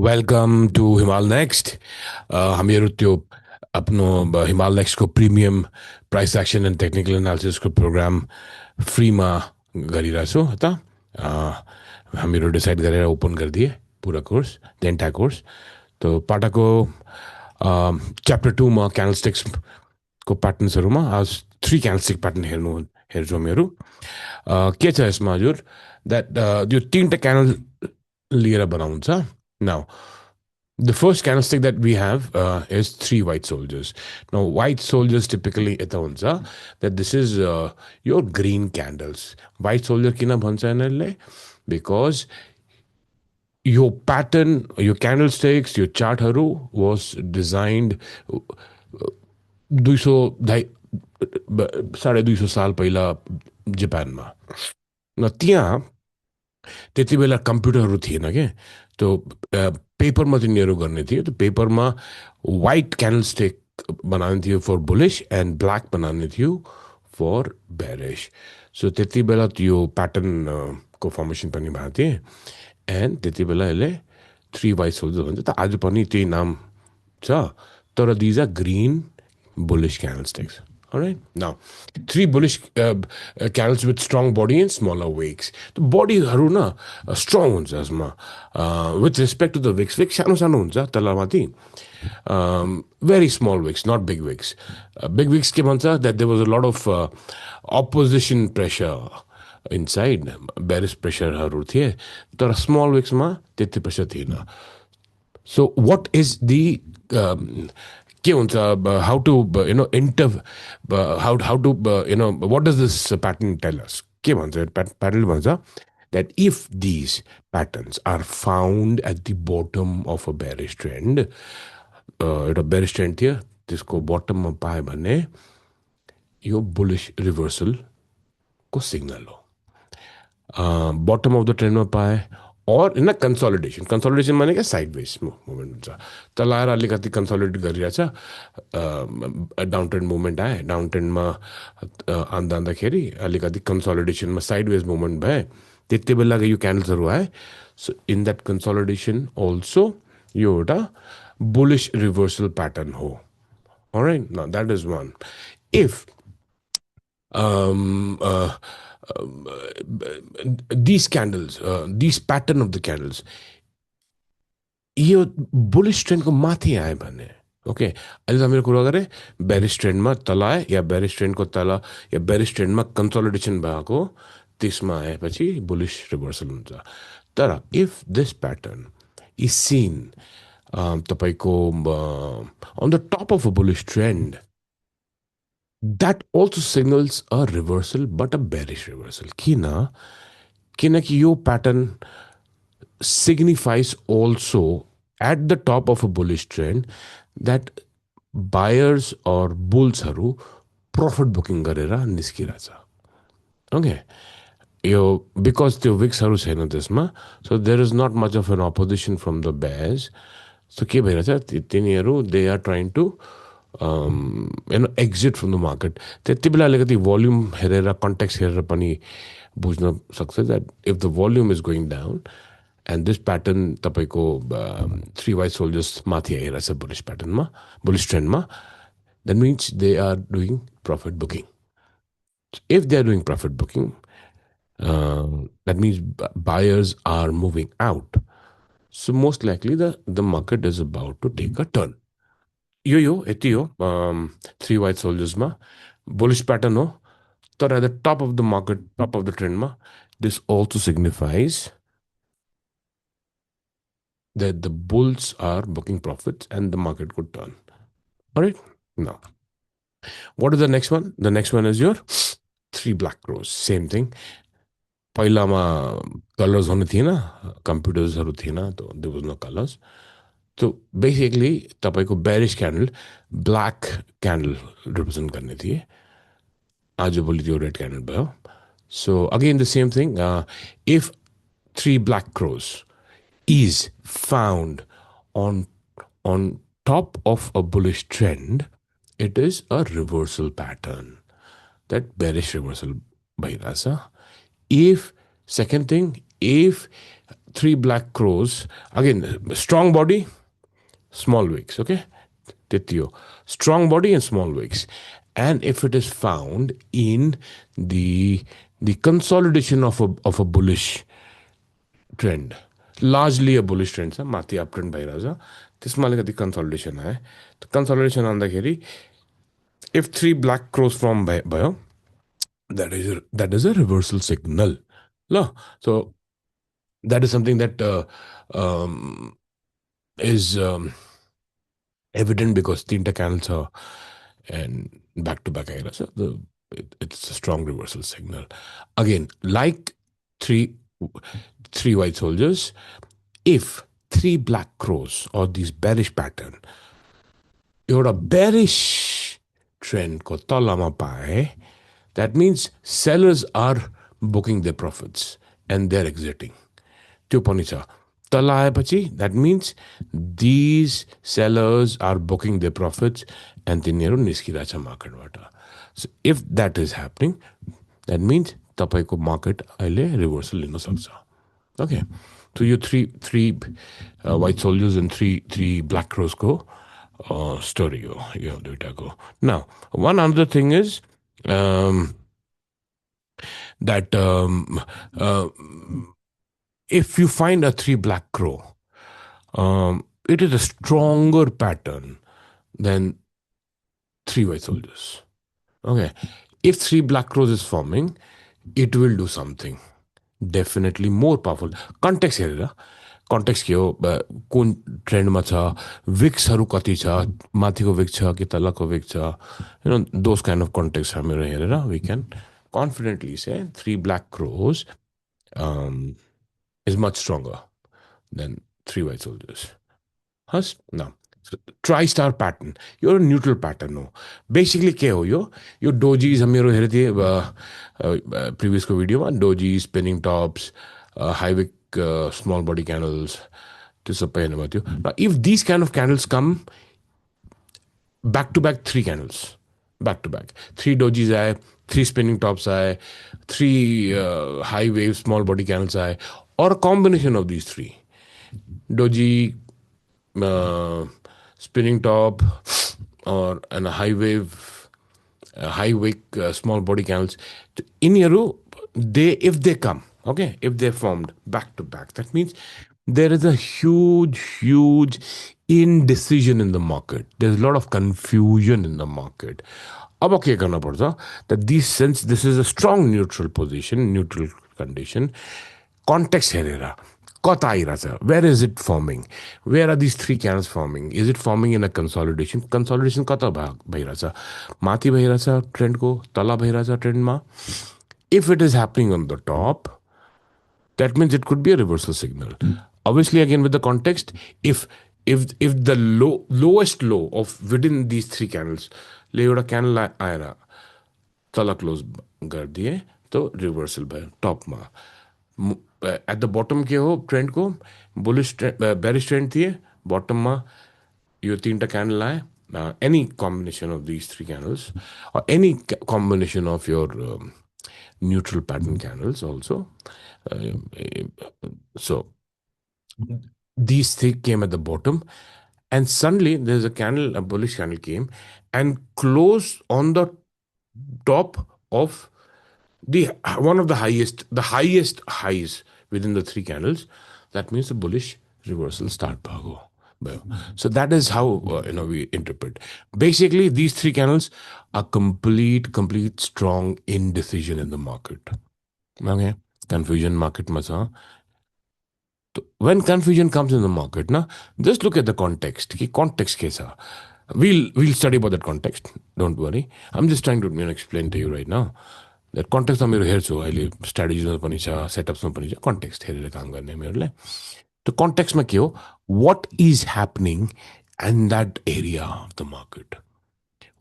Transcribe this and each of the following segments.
Welcome to हिमाल next हामीहरू त्यो आफ्नो हिमाल नेक्स्टको premium price action and technical एनालिसिसको प्रोग्राम फ्रीमा गरिरहेछौँ त हामीहरू डिसाइड गरेर ओपन गरिदिए पुरा कोर्स द एन्टायर कोर्स त पाटाको च्याप्टर टूमा क्यान्डलस्टिक्सको प्याटर्न्सहरूमा आज 3 क्यान्डलस्टिक प्याटर्न हेर्छौँ हामीहरू के छ यसमा हजुर द्याट यो 3टा क्यान्डल लिएर बनाउँछ Now, the first candlestick that we have is 3 white soldiers. Now, white soldiers typically ita huncha that this is your green candles. White soldier kina bhancha yanarle because your pattern, your candlesticks, your chart haru was designed 200 साल पहिला जापानमा न त्यहाँ त्यति बेला कम्प्युटरहरू थिएन के तो पेपरमा तिनीहरू गर्ने थियो तो पेपरमा वाइट क्यान्डलस्टिक बनाउने थियो फर बुलिश एन्ड ब्ल्याक बनाउने थियो फर बेरिश सो त्यति बेला त्यो प्याटर्न को फर्मेसन पनि भएको थिए एन्ड त्यति बेला यसले 3 वाइट सोल्जर भन्छ त आज पनि त्यही नाम छ तर these are green bullish candlesticks. All right. Now, 3 bullish candles with strong body and smaller wicks. The body haruna strong huncha asma. With respect to the wicks, wicks sano sano huncha talamati. Very small wicks, not big wicks. Big wicks ke bhancha that there was a lot of opposition pressure inside. Bearish pressure haru thiye. Tara small wicks ma त्यति pressure थिएन. So what is the के हुन्छ how to enter how to what does this pattern tell us के भन्छ pattern भन्छ that if these patterns are found at the bottom of a bearish trend एउटा bearish trend थियो त्यसको bottom मा पाए भने यो bullish reversal को सिग्नल हो bottom of the trend मा पाए और इन कंसोलिडेशन माने क्या साइडवेज मुभमेंट हुन्छ तल आएर अलिकति कंसोलिडेट गरिरहेछ डाउन ट्रेन्ड मुभमेंट आए डाउन ट्रेन्डमा आउँदाखेरि अलिकति कंसोलिडेशनमा साइडवेज मुभमेंट भए त्यति बेलाको यो क्यान्डल्सहरू आए सो इन दैट कंसोलिडेशन अल्सो यो एउटा बुलिश रिभर्सल पैटर्न हो all right now that is one if these candles, these pattern of the candles, yo bullish trend को माथि आए भने ओके अहिले हामीले कुरा गरे bearish trend मा तल आए या bearish trend को तल या bearish trend मा consolidation भएको त्यसमा आएपछि bullish reversal हुन्छ तर if this pattern is seen तपाईको on the top of a bullish trend that also signals a reversal but a bearish reversal कि यो pattern signifies also at the top of a bullish trend that buyers or bulls haru profit booking गरेर निस्किरहेछ okay yo because त्यो wicks haru छैन त्यसमा so there is not much of an opposition from the bears so के भइरहेछ तिनीहरू they are trying to exit from the market त्यति बेला अलिकति volume हेरेर context हेरेर पनि बुझ्न सक्छ that if the volume is going down and this pattern तपाईको 3 white soldiers माथि आइरहेछ bullish pattern मा bullish trend मा that means they are doing profit booking if they are doing profit booking that means buyers are moving out so most likely the market is about to take a turn यो यति हो 3 white soldiers मा bullish pattern हो तर at the top of the market top of the trend मा this also signifies that the bulls are booking profits and the market could turn all right now what is the next one the next one is your 3 black crows same thing पहिलामा colours हुने थिएन कम्प्युटर्सहरू थिएन तो there was no colors तो basically तपाईको bearish candle black candle represent गर्ने थिए आज भोलि त्यो red candle भयो so again the same thing if 3 black crows is found on top of a bullish trend it is a reversal pattern that bearish reversal भइरहेछ if second thing if three black crows. Again, strong body, small wicks, okay? Titio. Strong body and small wicks. And if it is found in the the consolidation of a bullish trend, largely a bullish trend छ माथि up trained भइरहेको छ त्यसमा अलिकति consolidation आयो त्यो consolidation आउँदाखेरि if three black crows from भयो that is a reversal signal ल so that is something that is evident because तीनटा क्यान्डल छ and back to back आइरहेछ so it's a strong reversal signal again like three white soldiers if three black crows or this bearish pattern एउटा bearish trend को तलमा पाए that means sellers are booking their profits and they're exiting त्यो पनि छ तल आएपछि that means these sellers are booking their profits and तिनीहरू निस्किरहेछ मार्केटबाट so if that is happening that means तपाईको मार्केट अहिले रिभर्सल लिन सक्छ okay so you three white soldiers and three black crows को story हो यो दुईटाको now one other thing is that if you find a three black crow it is a stronger pattern than three white soldiers okay if three black crows is forming it will do something definitely more powerful context हेरेर context के हो कुन ट्रेन्डमा छ विक्सहरू कति छ माथिको Vicks छ कि तलको विक्स छ you know those kind of context हामीहरू हेरेर we can confidently say three black crows is much stronger than three white soldiers हस् न tri-star pattern यो neutral pattern हो basically के हो यो डोजीज हामीहरू हेरेको थिए प्रिभियसको भिडियोमा doji spinning Tops high wick small body candles त्यो सबै हेर्नुभएको थियो if these kind of candles come back to back three candles back to back three dojis आए three spinning tops आए three high wave small body candles आए or a combination of these three doji spinning top or and a high wave high wick small body candles in here if they come okay if they're formed back to back that means there is a huge indecision in the market there's a lot of confusion in the market अब के करना पर्छ that this is a strong neutral position neutral condition context हेरेर कता आइरहेछ where is it forming where are these three candles forming is it forming in a consolidation कता भइरहेछ माथि भइरहेछ ट्रेन्डको तल भइरहेछ ट्रेन्डमा if it is happening on the top that means it could be a reversal signal obviously again with the context if the lowest low of within these three candles ले एउटा candle आएर तल क्लोज गरिदिए तो reversal भयो टपमा at the bottom के हो trend को बुलिश बेरिश ट्रेंड थिए बॉटम में यो तीनटा कैंडल आए any combination of these three candles or any combination of your neutral pattern candles also so these three came at the bottom and suddenly there's a candle a bullish candle came and closed on the top of the one of the highest highs within the three candles that means the bullish reversal start bhago so that is how we interpret basically these three candles are complete strong indecision in the market okay confusion market ma cha when confusion comes in the market na just look at the context ki context kaisa we'll study about that context don't worry I'm just trying to explain to you right now that context ma mero herchu अहिले strategies ma pani cha setups ma pani cha context हेरेर काम गर्ने मेरोले तो context ma के हो what is happening in that area of the market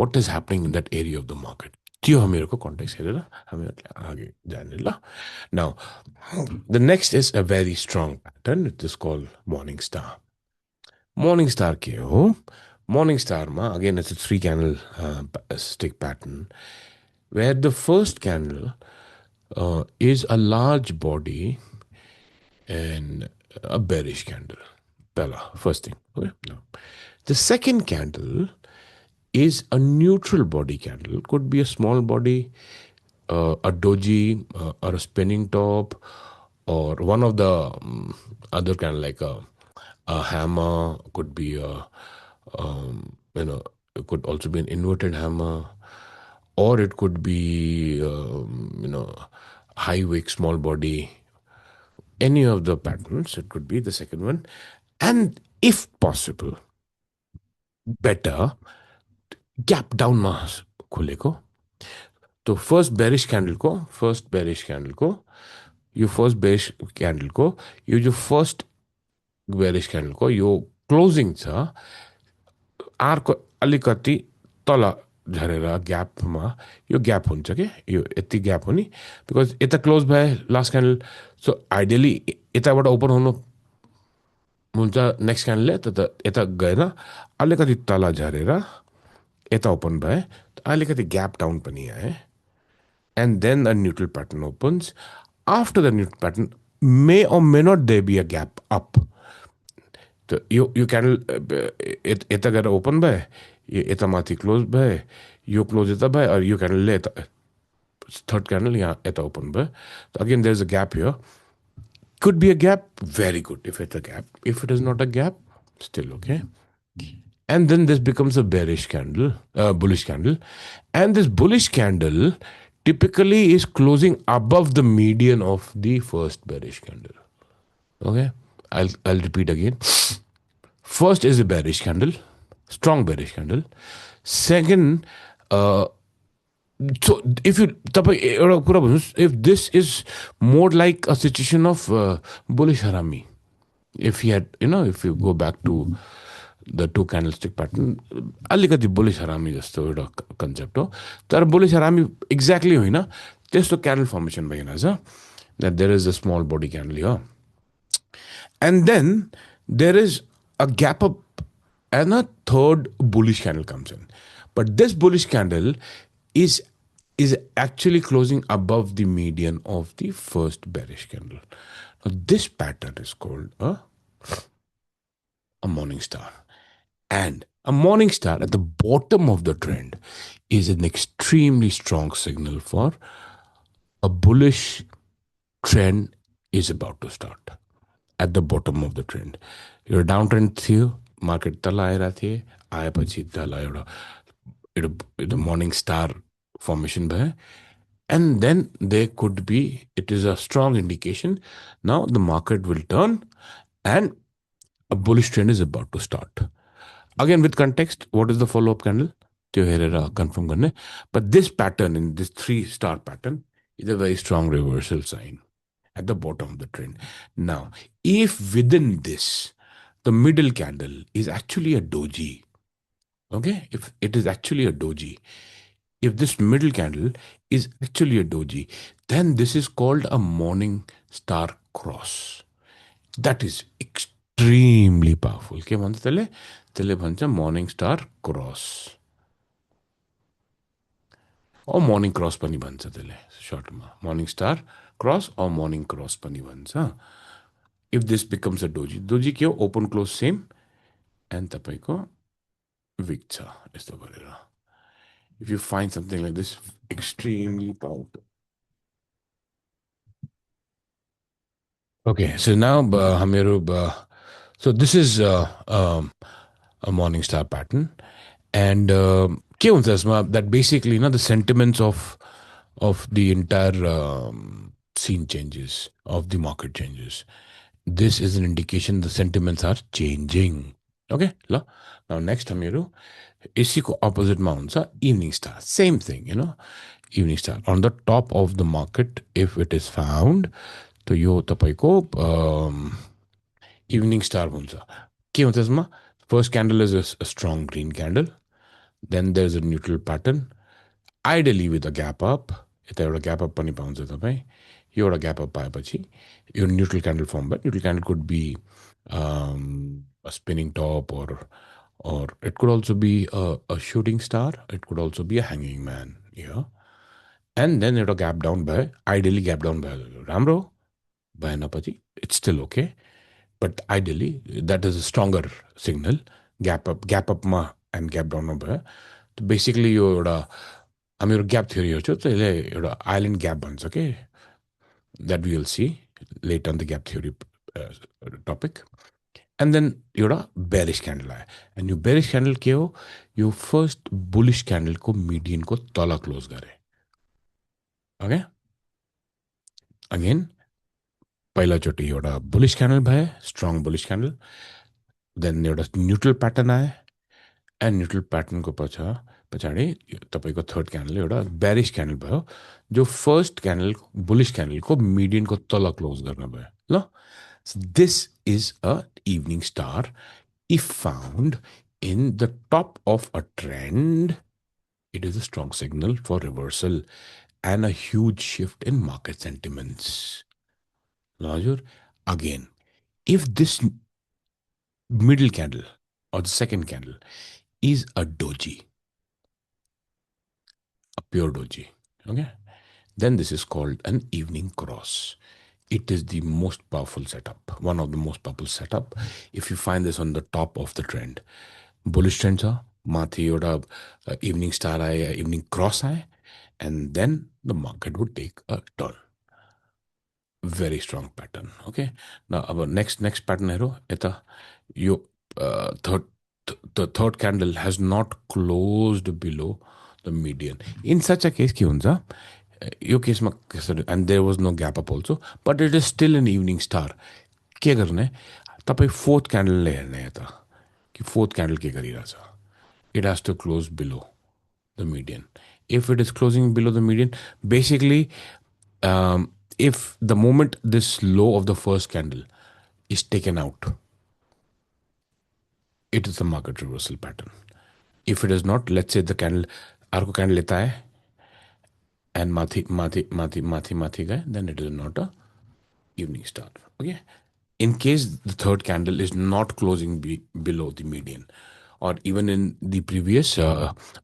what is happening in that area of the market त्यो हामीहरूको context हेरेर हामीहरूले आगे जाने ल now the next is a very strong pattern it is called morning star के हो morning star ma again it's a three candle stick pattern where the first candle is a large body and a bearish candle. Pehla, first thing. Okay? Now, the second candle is a neutral body candle. Could be a small body, a doji, or a spinning top, or one of the other kind of like a hammer. Could be a it could also be an inverted hammer, or it could be high wick, small body. Any of the patterns, it could be the second one, and if possible, better gap down मास खुले को. तो first bearish candle को यो जो first bearish candle को यो closing छ आरको अलिकति तल झरेर ग्यापमा यो ग्याप हुन्छ कि यो यति ग्याप हो नि बिकज यता क्लोज भए लास्ट क्यान्डल सो आइडियली यताबाट ओपन हुनु हुन्छ नेक्स्ट क्यान्डलले त यता गएर अलिकति तल झरेर यता ओपन भए अलिकति ग्याप डाउन पनि आए and then a neutral pattern opens. After the neutral pattern, may or may not there be a gap up. So you can eta gara open by eta mati close by you close it by or you can let third candle yeah eta open by. So again there's a gap here. Could be a gap, very good if it's a gap. If it is not a gap, still okay. And then this becomes a bearish candle, bullish candle. And this bullish candle typically is closing above the median of the first bearish candle. Okay, I'll repeat again. First is a bearish candle, strong bearish candle. Second, so if you if this is more like a situation of bullish harami, if he had if you go back to the two candlestick pattern, अलिकति bullish harami जस्तो एउटा concept हो तर bullish harami exactly होइन त्यस्तो candle formation भएन छ that there is a small body candle here and then there is a gap up and a third bullish candle comes in but this bullish candle is actually closing above the median of the first bearish candle. Now this pattern is called a morning star. And a morning star at the bottom of the trend is an extremely strong signal for a bullish trend is about to start at the bottom of the trend. Your downtrend थियो market तल आएर थिए आएपछि तल एउटा morning star formation भयो and then there could be it is a strong indication now the market will turn and a bullish trend is about to start. Again with context, what is the follow-up candle? Confirm karne. But this pattern in this 3-star pattern is a very strong reversal sign at the bottom of the trend. Now, if within this, the middle candle is actually a doji, okay? If it is actually a doji, if this middle candle is actually a doji, then this is called a morning star cross. That is extremely powerful. के भन्छ त्यसले? त्यसले भन्छ morning star cross. Or morning cross पनि भन्छ त्यसले shortमा. Morning star cross or morning cross पनि भन्छ. If this becomes a doji, doji के हो? Open close same and तपाईको wick छ यस्तो गरेर. If you find something like this, extremely powerful. Okay, so now so this is a morning star pattern and that basically the sentiments of the entire scene changes, of the market changes. This is an indication the sentiments are changing. Okay, now next hamiru यसको opposite मा हुन्छ evening star. Same thing, evening star on the top of the market if it is found. तो यो तपाईको evening star हुन्छ के हुन्छ यसमा first candle is a strong green candle, then there is a neutral pattern ideally with a gap up. यता एउटा gap up पनि पाउँछ तपाई यो एउटा gap up पाएपछि यो neutral candle form भयो. Neutral candle could be a spinning top or it could also be a shooting star, it could also be a hanging man, and then एउटा gap down भयो ideally gap down भयो राम्रो भएनपछि it's still okay, but ideally that is a stronger signal. Gap अपमा and gap डाउनमा भयो. Basically यो एउटा हामीहरू ग्याप थ्योरी हेर्छौँ, त्यसले एउटा आइल्यान्ड ग्याप भन्छ कि, that we will see later on the gap theory topic. And then एउटा बेरिस क्यान्डल आयो. एन्ड यो बेरिस क्यान्डल के हो? यो फर्स्ट बुलिस क्यान्डलको मिडियनको तल क्लोज गरे. ओके, अगेन पहिलोचोटि एउटा बुलिस क्यान्डल भयो, स्ट्रङ बुलिस क्यान्डल. देन एउटा न्युट्रल प्याटर्न आयो, एन्ड न्युट्रल प्याटर्नको पछाडि तपाईँको थर्ड क्यान्डल एउटा बेरिस क्यान्डल भयो, जो फर्स्ट क्यान्डल बुलिस क्यान्डलको मिडियनको तल क्लोज गर्न भयो. ल, this is a evening star if found in the top of a trend. It is a strong signal for reversal and a huge shift in market sentiments. Rajur, again, if this middle candle or the second candle is a doji, a pure doji, okay, then this is called an evening cross. It is the most powerful setup, one of the most powerful setup. If you find this on the top of the trend, bullish trend छ, माथि एउटा evening star आए, evening cross आए, and then the market would take a turn. Very strong pattern. Okay, now our next pattern हेरौँ यता. यो the third candle has not closed below the median. In such a case के हुन्छ? यो केसमा कसरी, and there was no gap up also, but it is still an evening star. के गर्ने? तपाईँ fourth क्यान्डलले हेर्ने यता कि फोर्थ क्यान्डल के गरिरहेछ. It has to close below the median. If it is closing below the median, basically, if the moment this low of the first candle is taken out, it is a market reversal pattern. If it is not, let's say the candle, अर्को candle लेता है and माथि गए, then it is not a evening star. Okay. In case the third candle is not closing below the median, or even in the previous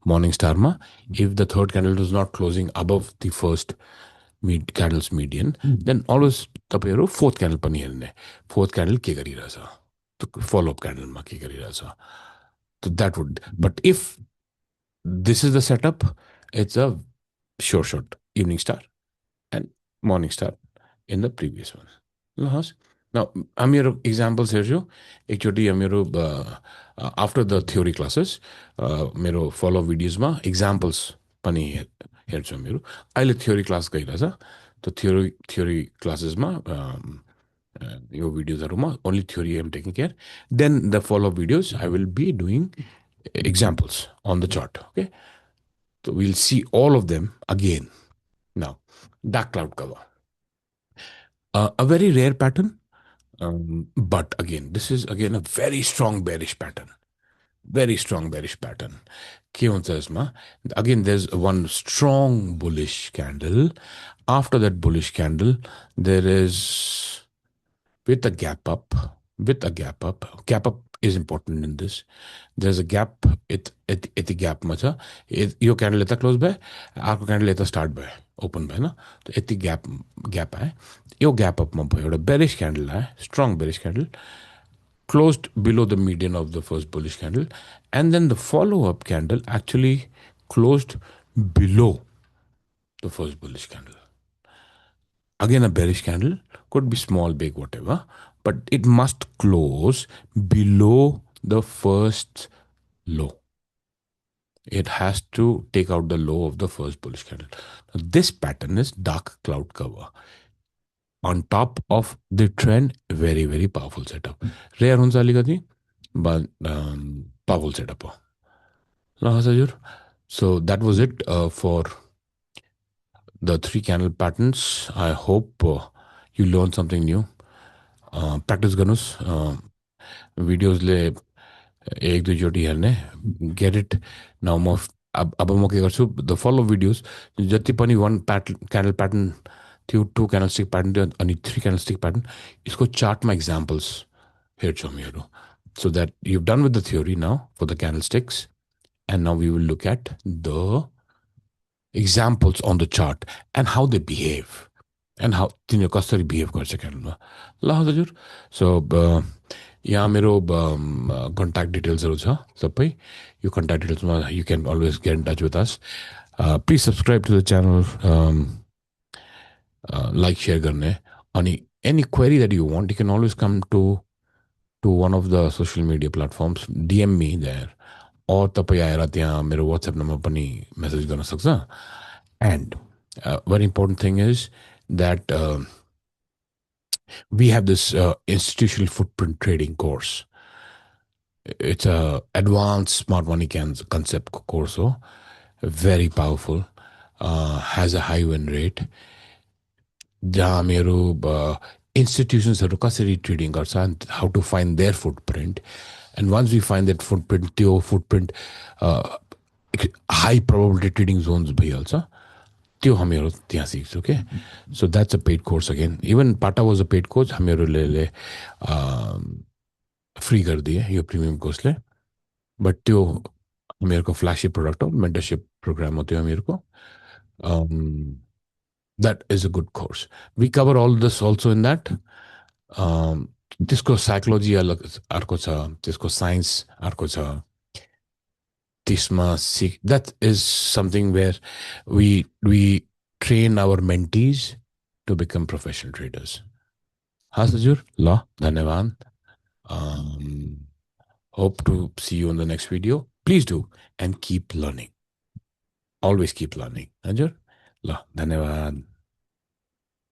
morning star ma, if the third candle is not closing above the first candle's median, then always तपाईहरु fourth candle पनि हेर्ने. Fourth candle के गरिरहेछ, तो follow up candle मा के गरिरहेछ. So that would, but if this is the setup, it's a sure shot evening star and morning star in the previous one. Now, हामीहरु examples हेर्छु एकचोटि. हामीहरु after the theory classes मेरो follow भिडियोजमा examples पनि हेर्छु. हामीहरु अहिले theory class गइरहेछ. त theory classes मा यो भिडियोजहरुमा only theory I am taking care. Then the follow videos I will be doing examples on the chart. Okay, so we'll see all of them again. Now, dark cloud cover, a very rare pattern. But again, this is again a very strong bearish pattern. Very strong bearish pattern. Again, there's one strong bullish candle. After that bullish candle, there is with a gap up. Gap up is important in this. There's a gap at the gap macha. Your candle leta close by, our candle leta start by, open by na. So at the gap hai. Your gap up ma bhayo, bearish candle hai, strong bearish candle, closed below the median of the first bullish candle, and then the follow-up candle actually closed below the first bullish candle. Again, a bearish candle, could be small, big, whatever, but it must close below the first low. It has to take out the low of the first bullish candle. Now, this pattern is dark cloud cover. On top of the trend, very, very powerful setup. Rare hunsa alikati, but powerful setup. So that was it for the 3 candle patterns. I hope you learned something new. Practice गर्नुस्. भिडियोजले एक दुईचोटि हेर्ने. Get it. Now अब म के गर्छु, the follow videos जति पनि 1 candle pattern थियो, 2 candlestick pattern थियो, अनि 3 candlestick pattern, इसको चार्टमा examples हेर्छु हामीहरु. So that you've done with the theory now for the candlesticks, and now we will look at the examples on the chart and how they behave. And how तिनीहरू कसरी behave गर्छ क्यानलमा ल हजुर सो यहाँ मेरो contact डिटेल्सहरू छ सबै यो कन्ट्याक्ट डिटेल्समा you can always get in touch with us please subscribe to the channel like share गर्ने अनि any query that you want you can always come to one of the social media platforms DM me there और तपाईँ आएर त्यहाँ मेरो WhatsApp number पनि message गर्न सक्छ end very important thing is that we have this institutional footprint trading course. It's a advanced smart money concept course, oh, very powerful, has a high win rate. जहाँ मेरो institutionsहरू कसरी trading गर्छ and how to find their footprint, and once we find that footprint, त्यो footprint high probability trading zones भइहाल्छ त्यो हामीहरू त्यहाँ सिक्छौँ के so that's a paid course again even पाटा वाज अ पेड कोर्स हामीहरूले फ्री गरिदिए यो प्रिमियम कोर्सले बट त्यो हामीहरूको फ्ल्यागसिप प्रोडक्ट हो मेन्टरसिप प्रोग्राम हो त्यो हामीहरूको that is a good course we cover all this also in that त्यसको साइकोलोजी अलग अर्को छ त्यसको साइन्स अर्को छ त्यसमा that is something where we train our mentees to become professional traders. हाँ सजुर ल धन्यवाद. Hope to see you in the next video. Please do and keep learning. Always keep learning. हजुर ल धन्यवाद.